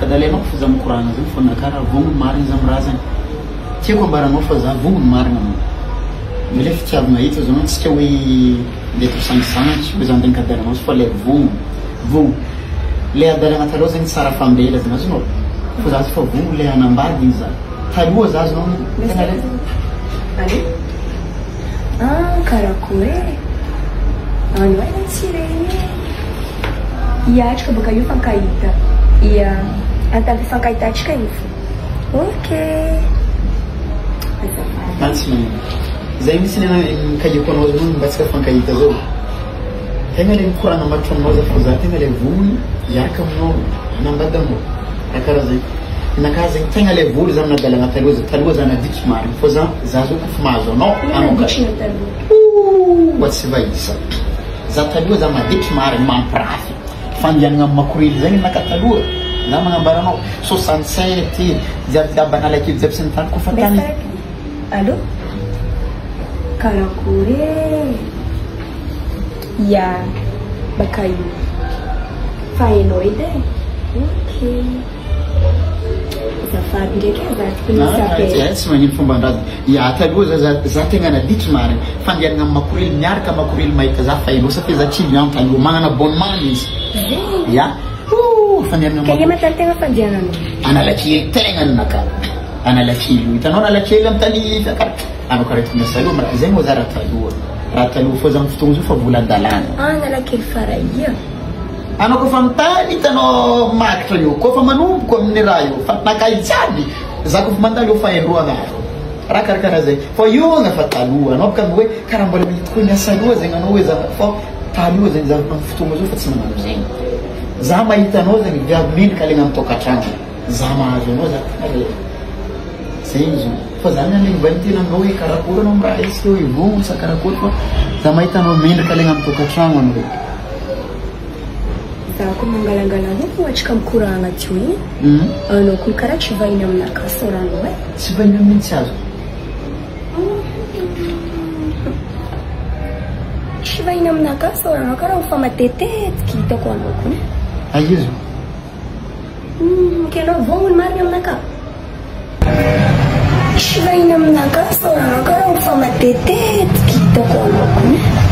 ka dalenao fa za mikorana zany fa nakara vongony marina za mirazany tiako ambaranao fa za vongony marina mo le fitiavana hita zao tsika hoe ndeto sangisangy hoe zany regny kadalanao fa le vongony le adalana taloha zegny tsara fambela zany azonao fa za fa vongony le anambady igny za taloha za azonao tena le karakory ano ay tsy regny iatrika baka io fankahita ia antany fankahitatsika io okay Nancy zay misy nikahiko anao zao mba tsika fankahita zao tegna le mikorana matro aminao za fa za tegna le vongony iaraka aminao anambady anao rakaraha zay naka zegny tegna le voly za minadalana taloha za nadiky marina fa za zao kofa mahazo anao mba tsy vahisa za taloha za madiky marina mampirafy fandianana amin'ny makorily zegny naka taloha za magnambaranao 67 jiaby analakely jiaby sy ny tany kofa tany allo karakory ia baka io fa hainao edy okay zafady ndraiky za tsy magnino fomban-draza ia taloha za tegna naditry marina fandianana amin'ny makorily miaraka makorily mahita za fa hainao satria za tsily any taloha magnana abonnement izy ia fandianana matantena fandianana analakely tegna naka analakely hitanao analakely amin'ny tany anao karaha saloha mara zegny moa za raha taloha fa za amin'ny fotoagna zao fa volan-dalàna analakely faraia anao kofa mitany hitanao makitra io kofa manomboko amin'ny raha io fa nakahy jiaby za kofa mandalo io fa endroagna raha karakaraha zay fa io na fa taloha anao baka hoe karaha mbola mihita koa niasa aloha zegny anao hoe za fa taloha zegny za amin'ny fotoagna zao fa tsy magnano zegny za mahita anao zegny viavy mendrika legna amin'ny tokantrano za mahazo anao za zay izy fa zany alegny vanitena aminao hoe karakory anao miraha isika hoe vongony sa karakory fa za mahita anao mendrika legna amin'ny tokantrano anao hoe za koa mangalangalana fo atrika mikoragna tio igny anao koa karaha tsy vahiny aminaka soranao e tsy vahiny amintsy azo tsy vahiny aminaka soranao karaha fa matetetiky hitako anao koa aizo ke anao vongony marina aminaka tsy vahiny aminaka soranao karaha fa matetetiky hitako anao koa